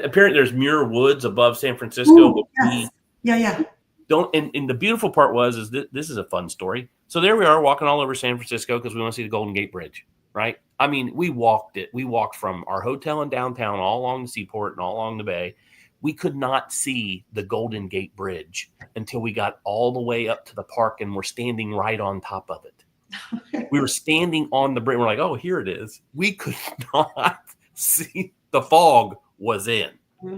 apparently there's Muir Woods above San Francisco. Ooh, yes. Yeah. Don't. And the beautiful part is this is a fun story. So there we are walking all over San Francisco because we want to see the Golden Gate Bridge, right? I mean, we walked it. We walked from our hotel in downtown all along the seaport and all along the bay. We could not see the Golden Gate Bridge until we got all the way up to the park and we're standing right on top of it. We were standing on the bridge. We're like, oh, here it is. We could not see. The fog was in.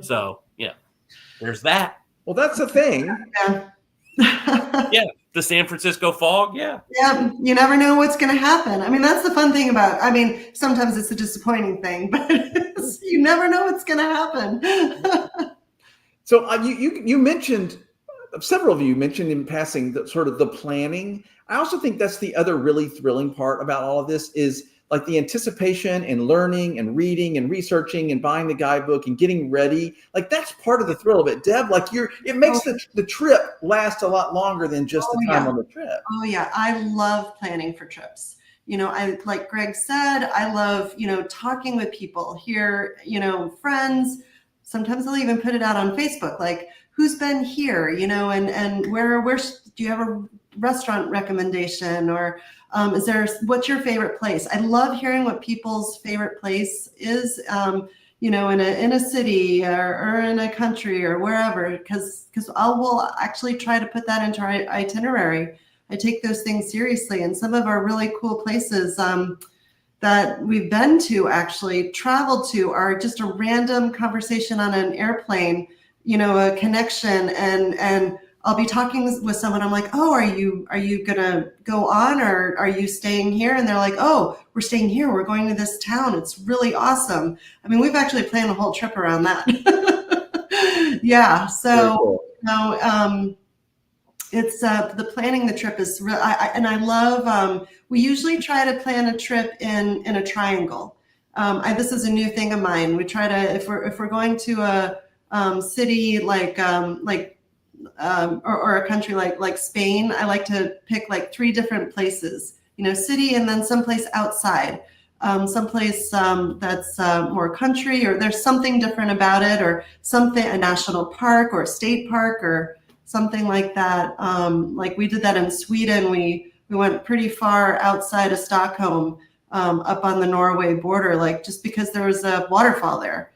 So, yeah, there's that. Well, that's the thing. Yeah. Yeah, the San Francisco fog. Yeah. Yeah, you never know what's going to happen. I mean, that's the fun thing about, I mean, sometimes it's a disappointing thing, but you never know what's going to happen. So you mentioned, several of you mentioned in passing the sort of the planning. I also think that's the other really thrilling part about all of this is like the anticipation and learning and reading and researching and buying the guidebook and getting ready. Like that's part of the thrill of it. Deb, like it makes the trip last a lot longer than just the time on the trip. Oh yeah. I love planning for trips. You know, like Greg said, I love, talking with people here, friends. Sometimes I'll even put it out on Facebook, like who's been here, and where do you have a restaurant recommendation or what's your favorite place? I love hearing what people's favorite place is, in a city or in a country or wherever, because we'll actually try to put that into our itinerary. I take those things seriously, and some of our really cool places that we've been to, actually traveled to, are just a random conversation on an airplane, a connection, and I'll be talking with someone. I'm like, oh, are you gonna go on, or are you staying here? And they're like, oh, we're staying here. We're going to this town. It's really awesome. I mean, we've actually planned a whole trip around that. Yeah. So, cool. It's the planning the trip is real. And I love, we usually try to plan a trip in a triangle. This is a new thing of mine. We try to, if we're going to a city like or a country like Spain, I like to pick like 3 different places, city, and then someplace outside, someplace that's more country, or there's something different about it, or something, a national park or a state park or something like that. Like we did that in Sweden. We went pretty far outside of Stockholm, up on the Norway border, like just because there was a waterfall there,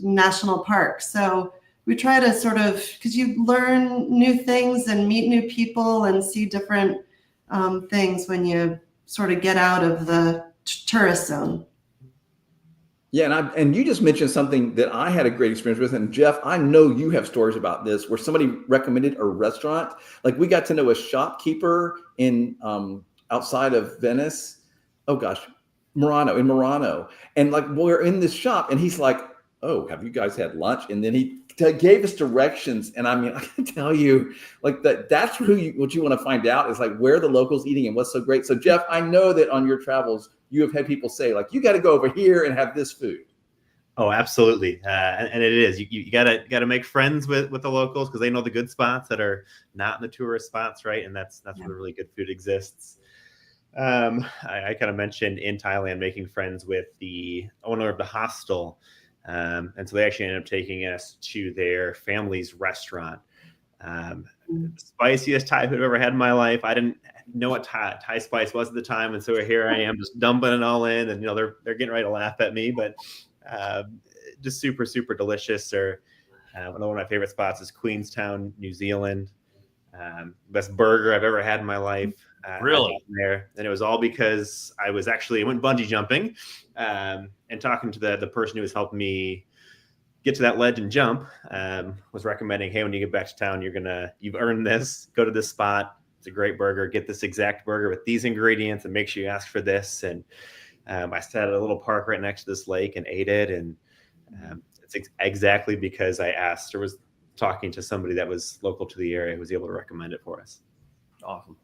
national park. So we try to sort of, because you learn new things and meet new people and see different things when you sort of get out of the tourist zone. Yeah, and you just mentioned something that I had a great experience with, and Jeff, I know you have stories about this where somebody recommended a restaurant. Like we got to know a shopkeeper in outside of Venice. Oh gosh, Murano, and like we're in this shop, and he's like, "Oh, have you guys had lunch?" And then he gave us directions, and I mean, I can tell you, like that's what you want to find out is like where the locals eating and what's so great. So Jeff, I know that on your travels, you have had people say like, you got to go over here and have this food. Oh, absolutely. And it is, you gotta make friends with the locals, because they know the good spots that are not in the tourist spots. Right. And that's where the really good food exists. I kind of mentioned in Thailand, making friends with the owner of the hostel. And so they actually ended up taking us to their family's restaurant. The spiciest Thai food I've ever had in my life. I didn't know what Thai spice was at the time, and so here I am just dumping it all in, and they're getting ready to laugh at me, but just super, super delicious. Or one of my favorite spots is Queenstown, New Zealand. Best burger I've ever had in my life. Really? There, and it was all because I went bungee jumping, and talking to the person who was helping me get to that ledge and jump, was recommending, hey, when you get back to town, you've earned this. Go to this spot. It's a great burger. Get this exact burger with these ingredients, and make sure you ask for this. And I sat at a little park right next to this lake and ate it. And it's exactly because I asked, or was talking to somebody that was local to the area who was able to recommend it for us. Awesome.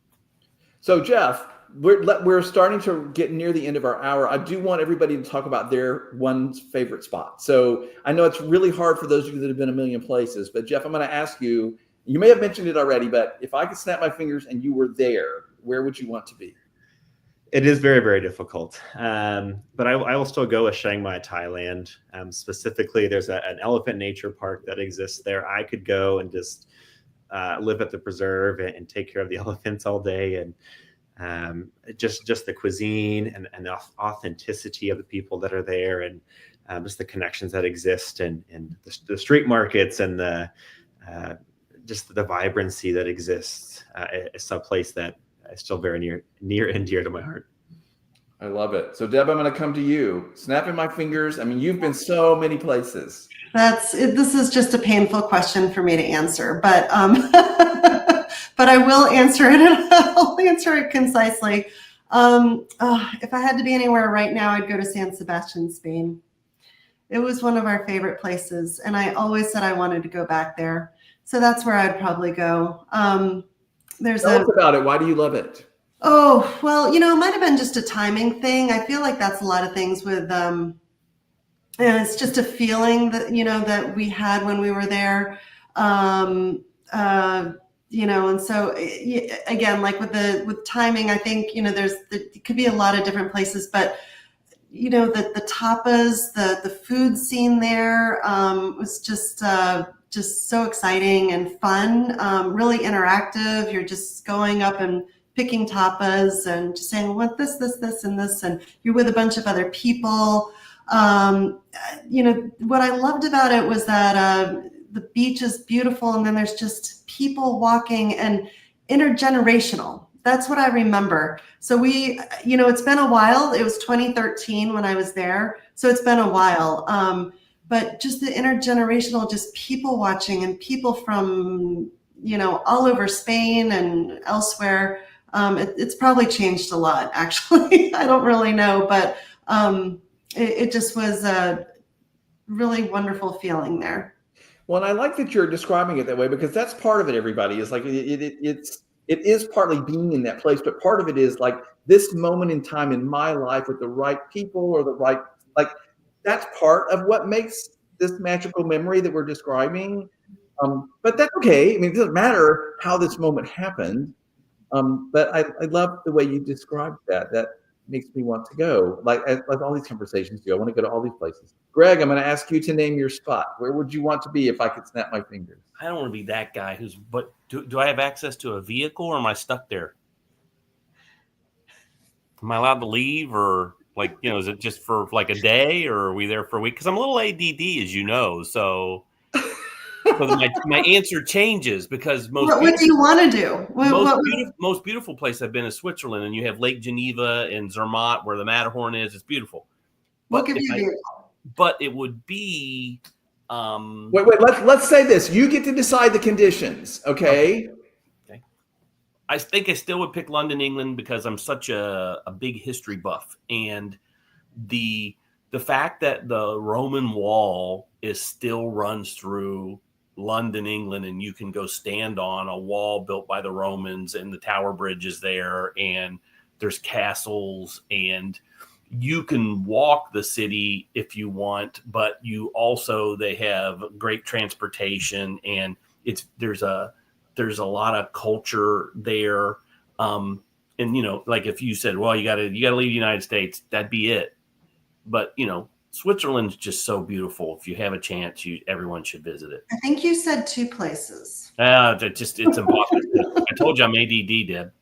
So Jeff, we're starting to get near the end of our hour. I do want everybody to talk about their one favorite spot. So I know it's really hard for those of you that have been a million places, but Jeff, I'm going to ask you, you may have mentioned it already, but if I could snap my fingers and you were there, where would you want to be? It is very, very difficult. But I will still go with Chiang Mai, Thailand. Specifically, there's an elephant nature park that exists there. I could go and just live at the preserve and take care of the elephants all day. And just the cuisine and the authenticity of the people that are there, and just the connections that exist, and the street markets, and the just the vibrancy that exists. It's a place that is still very near and dear to my heart. I love it. So Deb, I'm going to come to you. Snapping my fingers. I mean, you've been so many places. This is just a painful question for me to answer, but but I will answer it. And I'll answer it concisely. If I had to be anywhere right now, I'd go to San Sebastian, Spain. It was one of our favorite places, and I always said I wanted to go back there. So that's where I'd probably go. Tell us about it. Why do you love it? Oh, well, it might have been just a timing thing. I feel like that's a lot of things with, it's just a feeling that, that we had when we were there. And so again, like with timing, I think, it could be a lot of different places, but the tapas, the food scene there, was just so exciting and fun, really interactive. You're just going up and picking tapas and just saying, what this, and this, and you're with a bunch of other people. What I loved about it was that the beach is beautiful, and then there's just people walking, and intergenerational. That's what I remember. So it's been a while. It was 2013 when I was there, so it's been a while. But just the intergenerational, just people watching, and people from, all over Spain and elsewhere. It's probably changed a lot, actually. I don't really know, but it just was a really wonderful feeling there. Well, and I like that you're describing it that way, because that's part of it, everybody. Is like it is partly being in that place, but part of it is like this moment in time in my life with the right people, or the right, like, that's part of what makes this magical memory that we're describing. But that's okay. I mean, it doesn't matter how this moment happened. But I love the way you described that. That makes me want to go. Like all these conversations do. I want to go to all these places. Greg, I'm going to ask you to name your spot. Where would you want to be if I could snap my fingers? I don't want to be that guy but do I have access to a vehicle, or am I stuck there? Am I allowed to leave, or is it just for like a day, or are we there for a week? Because I'm a little ADD, as you know, so my answer changes, because what do you want to do? Most beautiful place I've been is Switzerland, and you have Lake Geneva and Zermatt where the Matterhorn is. It's beautiful. What could you But it would be. Wait. Let's say this. You get to decide the conditions. Okay. I think I still would pick London, England, because I'm such a big history buff, and the fact that the Roman wall still runs through London, England, and you can go stand on a wall built by the Romans, and the Tower Bridge is there, and there's castles, and you can walk the city if you want, but they have great transportation, and there's a lot of culture there. And like if you said, well, you gotta leave the United States, that'd be it. But Switzerland's just so beautiful. If you have a chance, everyone should visit it. I think you said 2 places. It's impossible. I told you I'm ADD, Deb.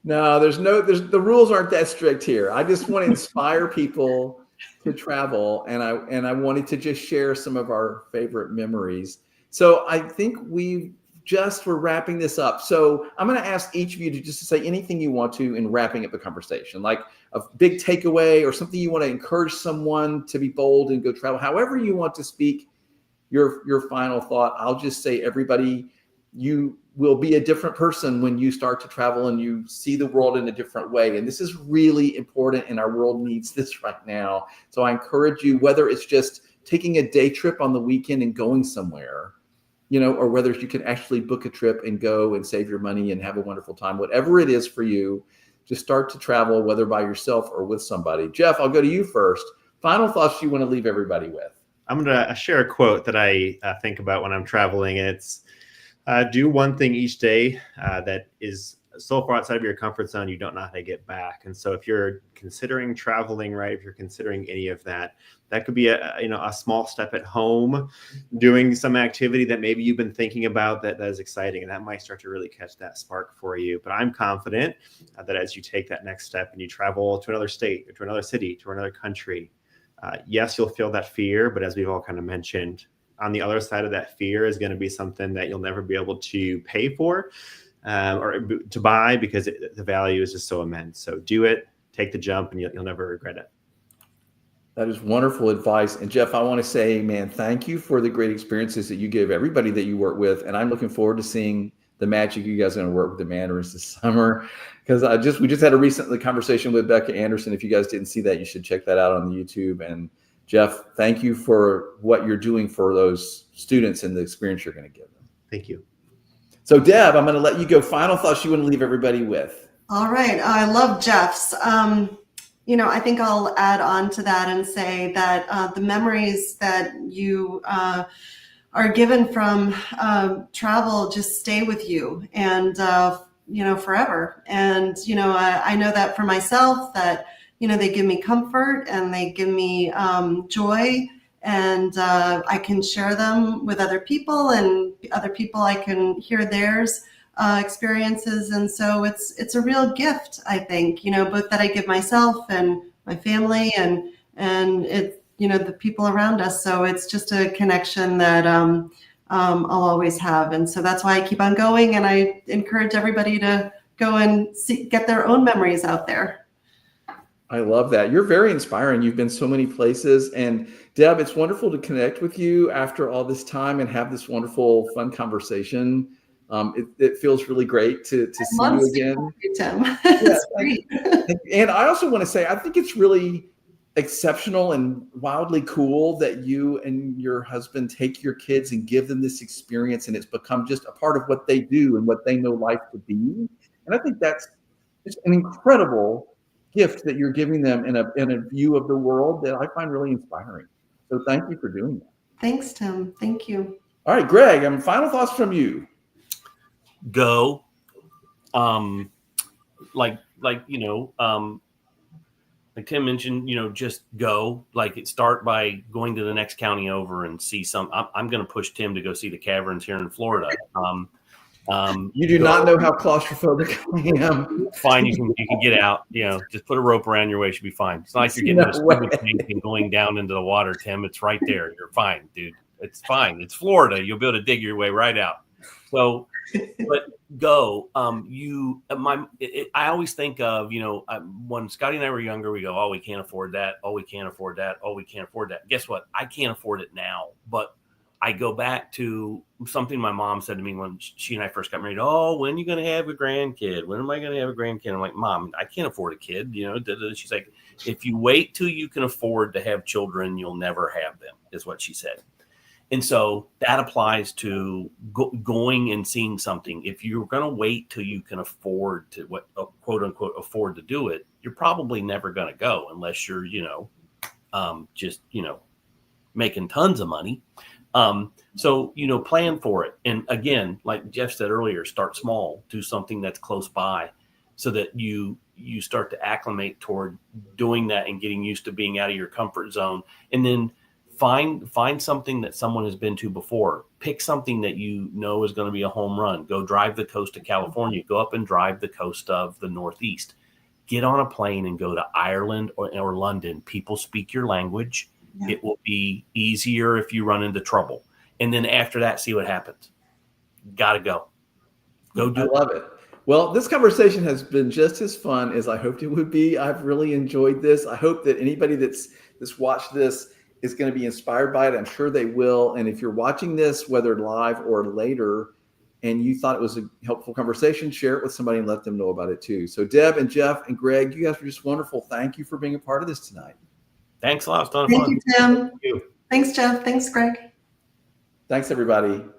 No, the rules aren't that strict here. I just want to inspire people to travel, and I wanted to just share some of our favorite memories. So I think we're wrapping this up. So I'm going to ask each of you to say anything you want to in wrapping up the conversation, like a big takeaway or something you want to encourage someone to be bold and go travel. However you want to speak your final thought. I'll just say, everybody, you will be a different person when you start to travel and you see the world in a different way. And this is really important, and our world needs this right now. So I encourage you, whether it's just taking a day trip on the weekend and going somewhere, or whether you can actually book a trip and go and save your money and have a wonderful time. Whatever it is for you, just start to travel, whether by yourself or with somebody. Jeff, I'll go to you first. Final thoughts you want to leave everybody with? I'm going to share a quote that I think about when I'm traveling. It's do one thing each day that is so far outside of your comfort zone, you don't know how to get back. And so if you're considering traveling, right, if you're considering any of that, that could be a small step at home, doing some activity that maybe you've been thinking about that is exciting, and that might start to really catch that spark for you. But I'm confident that as you take that next step and you travel to another state or to another city, to another country, yes, you'll feel that fear, but as we've all kind of mentioned, on the other side of that fear is going to be something that you'll never be able to pay for or to buy, because the value is just so immense. So do it, take the jump, and you'll never regret it. That is wonderful advice. And Jeff, I want to say, man, thank you for the great experiences that you give everybody that you work with. And I'm looking forward to seeing the magic you guys are going to work with the Mandarins this summer. Because we just had a recent conversation with Becca Anderson. If you guys didn't see that, you should check that out on YouTube. And Jeff, thank you for what you're doing for those students and the experience you're going to give them. Thank you. So Deb, I'm going to let you go. Final thoughts you want to leave everybody with. All right. I love Jeff's. I think I'll add on to that and say that the memories that you are given from travel just stay with you and, forever. And, I know that for myself that, they give me comfort and they give me joy, and I can share them with other people, and other people I can hear theirs experiences. And so it's a real gift, I think, both that I give myself and my family and it, the people around us. So it's just a connection that I'll always have. And so that's why I keep on going. And I encourage everybody to go and get their own memories out there. I love that. You're very inspiring. You've been so many places. And Deb, it's wonderful to connect with you after all this time and have this wonderful, fun conversation. It feels really great to see you again. You, Tim. It's great. And I also want to say, I think it's really exceptional and wildly cool that you and your husband take your kids and give them this experience, and it's become just a part of what they do and what they know life to be. And I think that's just an incredible gift that you're giving them in a view of the world that I find really inspiring. So thank you for doing that. Thanks, Tim. Thank you. All right, Greg, final thoughts from you. Go. Like Tim mentioned, just go. Start by going to the next county over and see some. I'm going to push Tim to go see the caverns here in Florida. You do not know how claustrophobic I am. Fine, you can get out. Just put a rope around your waist, you'll be fine. It's not like you're getting into a swimming tank and going down into the water, Tim. It's right there. You're fine, dude. It's fine. It's Florida. You'll be able to dig your way right out. So, but go. I always think of, when Scotty and I were younger, we go, oh, we can't afford that. Oh, we can't afford that. Oh, we can't afford that. Guess what? I can't afford it now, but I go back to something my mom said to me when she and I first got married. Oh, when are you going to have a grandkid? When am I going to have a grandkid? I'm like, Mom, I can't afford a kid. She's like, if you wait till you can afford to have children, you'll never have them, is what she said. And so that applies to going and seeing something. If you're going to wait till you can afford to quote unquote afford to do it, you're probably never going to go unless you're, making tons of money. So, plan for it. And again, like Jeff said earlier, start small, do something that's close by so that you start to acclimate toward doing that and getting used to being out of your comfort zone. And then find something that someone has been to before. Pick something that is going to be a home run. Go drive the coast of California. Go up and drive the coast of the Northeast. Get on a plane and go to Ireland or London. People speak your language. Yeah. It will be easier if you run into trouble. And then after that, see what happens. Got to go. Go do it. I love it. Well, this conversation has been just as fun as I hoped it would be. I've really enjoyed this. I hope that anybody that's watched this is going to be inspired by it. I'm sure they will. And if you're watching this, whether live or later, and you thought it was a helpful conversation, share it with somebody and let them know about it too. So Deb and Jeff and Greg, you guys were just wonderful. Thank you for being a part of this tonight. Thanks a lot. It's fun. Thank you, Tim. Thanks, Jeff. Thanks, Greg. Thanks, everybody.